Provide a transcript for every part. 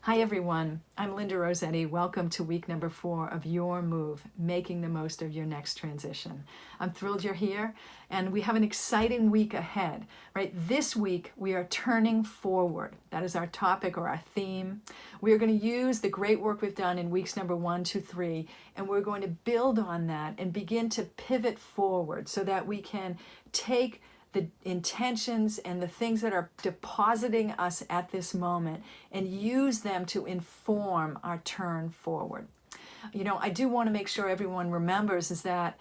Hi everyone, I'm Linda Rossetti. Welcome to week number 4 of Your Move, making the most of your next transition. I'm thrilled you're here and we have an exciting week ahead, right? This week we are turning forward. That is our topic or our theme. We are going to use the great work we've done in weeks number 1, 2, 3, and we're going to build on that and begin to pivot forward so that we can take the intentions and the things that are depositing us at this moment and use them to inform our turn forward. You know, I do want to make sure everyone remembers is that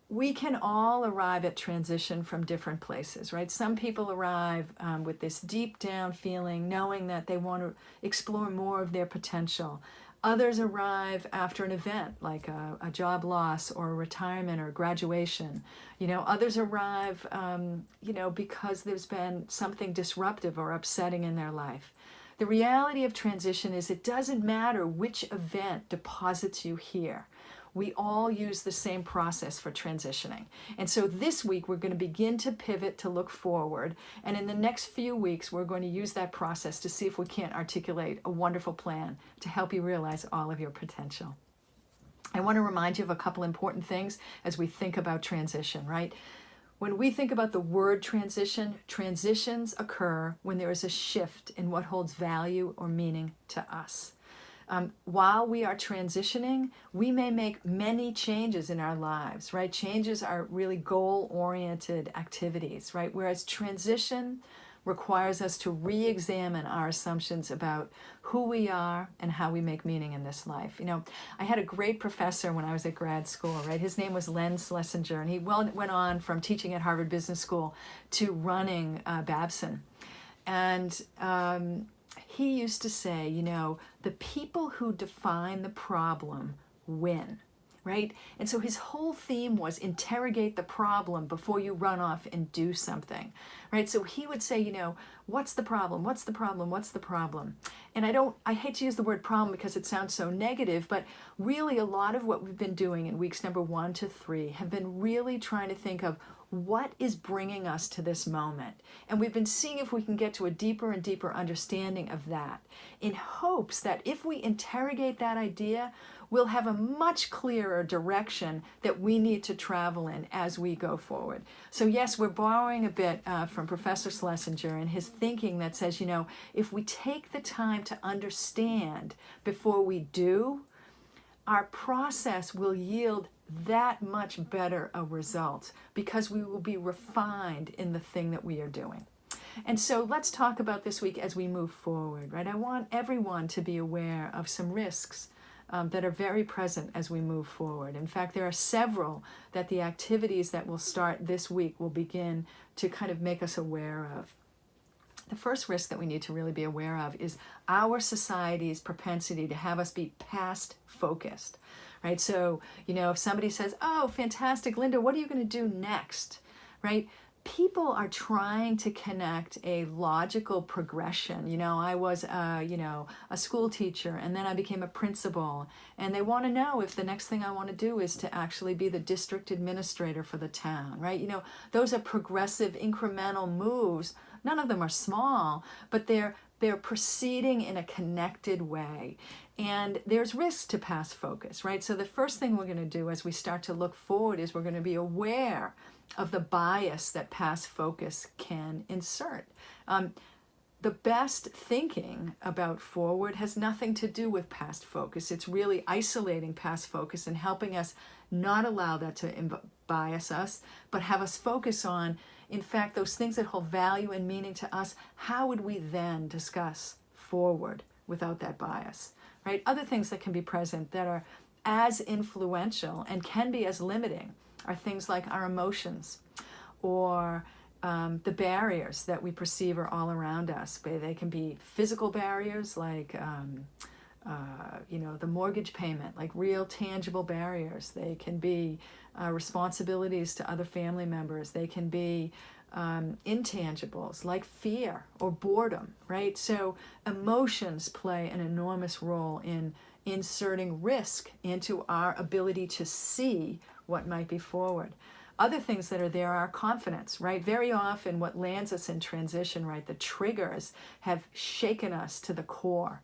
we can all arrive at transition from different places, right? Some people arrive with this deep down feeling, knowing that they want to explore more of their potential. Others arrive after an event like a job loss or a retirement or graduation. You know, others arrive, because there's been something disruptive or upsetting in their life. The reality of transition is it doesn't matter which event deposits you here. We all use the same process for transitioning. And so this week, we're going to begin to pivot to look forward. And in the next few weeks, we're going to use that process to see if we can't articulate a wonderful plan to help you realize all of your potential. I want to remind you of a couple important things as we think about transition, right? When we think about the word transition, transitions occur when there is a shift in what holds value or meaning to us. While we are transitioning, we may make many changes in our lives, right? Changes are really goal-oriented activities, right? Whereas transition requires us to re-examine our assumptions about who we are and how we make meaning in this life. You know, I had a great professor when I was at grad school, right? His name was Len Schlesinger, and he went on from teaching at Harvard Business School to running Babson. And he used to say, you know, the people who define the problem win, right? And so his whole theme was interrogate the problem before you run off and do something, right? So he would say, you know, what's the problem? What's the problem? What's the problem? And I hate to use the word problem because it sounds so negative, but really a lot of what we've been doing in weeks number 1 to 3 have been really trying to think of what is bringing us to this moment. And we've been seeing if we can get to a deeper and deeper understanding of that in hopes that if we interrogate that idea, we'll have a much clearer direction that we need to travel in as we go forward. So yes, we're borrowing a bit from Professor Schlesinger and his thinking that says, you know, if we take the time to understand before we do, our process will yield that much better a result because we will be refined in the thing that we are doing. And so let's talk about this week as we move forward, right? I want everyone to be aware of some risks that are very present as we move forward. In fact, there are several that the activities that will start this week will begin to kind of make us aware of. The first risk that we need to really be aware of is our society's propensity to have us be past focused, right? So, you know, if somebody says, oh, fantastic, Linda, what are you going to do next, right? People are trying to connect a logical progression. You know, I was, a school teacher and then I became a principal, and they want to know if the next thing I want to do is to actually be the district administrator for the town, right? You know, those are progressive, incremental moves. None of them are small, but they're proceeding in a connected way. And there's risks to past focus, right? So the first thing we're going to do as we start to look forward is we're going to be aware of the bias that past focus can insert. The best thinking about forward has nothing to do with past focus. It's really isolating past focus and helping us not allow that to bias us, but have us focus on, in fact, those things that hold value and meaning to us. How would we then discuss forward without that bias, right? Other things that can be present that are as influential and can be as limiting are things like our emotions or the barriers that we perceive are all around us. They can be physical barriers like, the mortgage payment, like real tangible barriers. They can be responsibilities to other family members. They can be intangibles like fear or boredom, right? So emotions play an enormous role in inserting risk into our ability to see what might be forward. Other things that are there are confidence, right? Very often what lands us in transition, right, the triggers have shaken us to the core.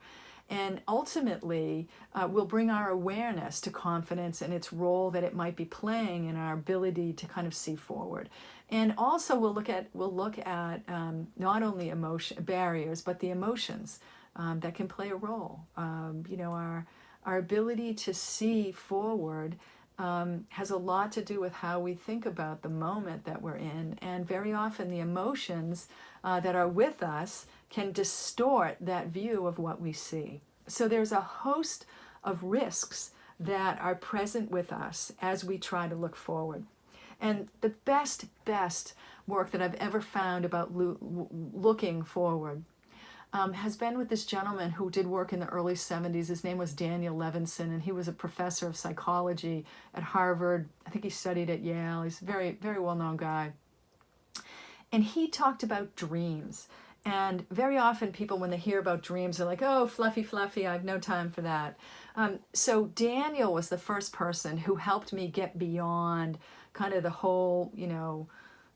And ultimately, we'll bring our awareness to confidence and its role that it might be playing in our ability to kind of see forward. And also, we'll look at not only emotion barriers, but the emotions that can play a role. Our ability to see forward has a lot to do with how we think about the moment that we're in, and very often the emotions that are with us can distort that view of what we see. So there's a host of risks that are present with us as we try to look forward. And the best work that I've ever found about looking forward has been with this gentleman who did work in the early 70s. His name was Daniel Levinson, and he was a professor of psychology at Harvard. I think he studied at Yale. He's a very, very well-known guy. And he talked about dreams. And very often people, when they hear about dreams, they're like, oh, fluffy, I have no time for that. So Daniel was the first person who helped me get beyond kind of the whole,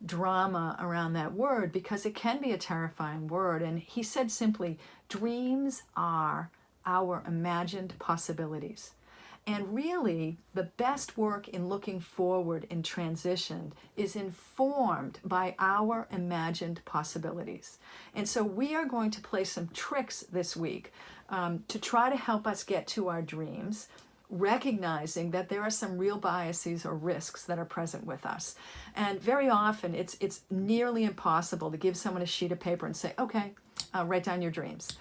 drama around that word, because it can be a terrifying word. And he said simply, dreams are our imagined possibilities. And really, the best work in looking forward in transition is informed by our imagined possibilities. And so we are going to play some tricks this week to try to help us get to our dreams, recognizing that there are some real biases or risks that are present with us. And very often it's nearly impossible to give someone a sheet of paper and say, okay, write down your dreams.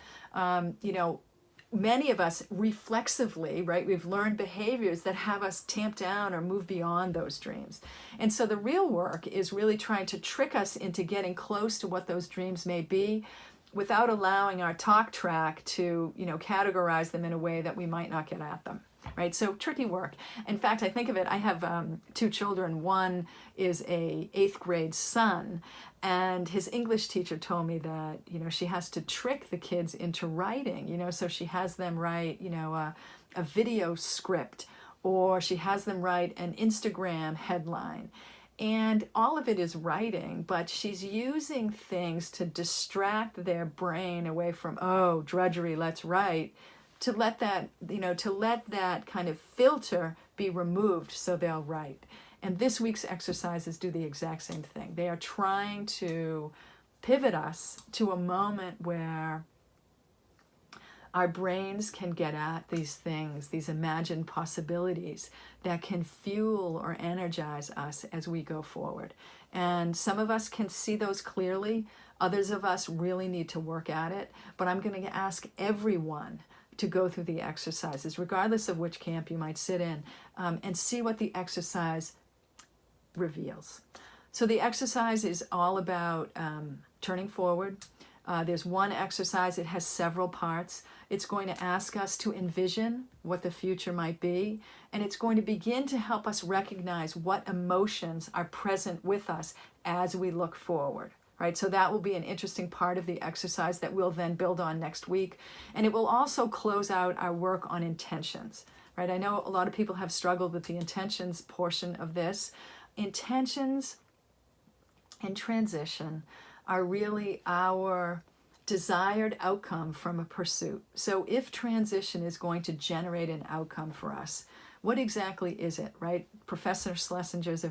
Many of us reflexively, right, we've learned behaviors that have us tamp down or move beyond those dreams. And so the real work is really trying to trick us into getting close to what those dreams may be without allowing our talk track to, categorize them in a way that we might not get at them. Right, so tricky work. In fact, I think of it, I have two children. One is a 8th grade son, and his English teacher told me that, she has to trick the kids into writing, so she has them write, a video script, or she has them write an Instagram headline. And all of it is writing, but she's using things to distract their brain away from, oh, drudgery, let's write, to let that kind of filter be removed so they'll write. And this week's exercises do the exact same thing. They are trying to pivot us to a moment where our brains can get at these things, these imagined possibilities that can fuel or energize us as we go forward. And some of us can see those clearly. Others of us really need to work at it. But I'm going to ask everyone to go through the exercises, regardless of which camp you might sit in, and see what the exercise reveals. So the exercise is all about turning forward. There's one exercise, it has several parts. It's going to ask us to envision what the future might be, and it's going to begin to help us recognize what emotions are present with us as we look forward. Right, so that will be an interesting part of the exercise that we'll then build on next week. And it will also close out our work on intentions. Right, I know a lot of people have struggled with the intentions portion of this. Intentions and transition are really our desired outcome from a pursuit. So if transition is going to generate an outcome for us, what exactly is it, right? Professor Schlesinger's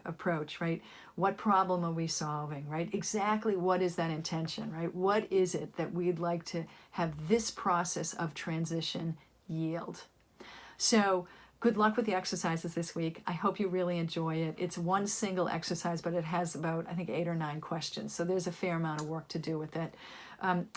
approach, right? What problem are we solving, right? Exactly what is that intention, right? What is it that we'd like to have this process of transition yield? So good luck with the exercises this week. I hope you really enjoy it. It's one single exercise, but it has about, I think, 8 or 9 questions. So there's a fair amount of work to do with it.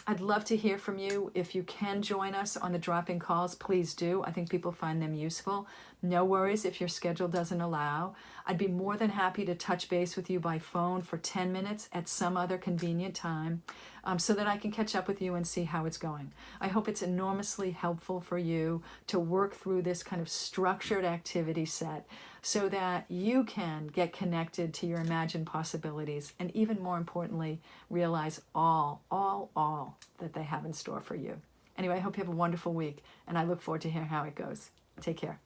I'd love to hear from you. If you can join us on the drop-in calls, please do. I think people find them useful. No worries if your schedule doesn't allow. I'd be more than happy to touch base with you by phone for 10 minutes at some other convenient time so that I can catch up with you and see how it's going. I hope it's enormously helpful for you to work through this kind of structured activity set so that you can get connected to your imagined possibilities and, even more importantly, realize all that they have in store for you. Anyway, I hope you have a wonderful week, and I look forward to hearing how it goes. Take care.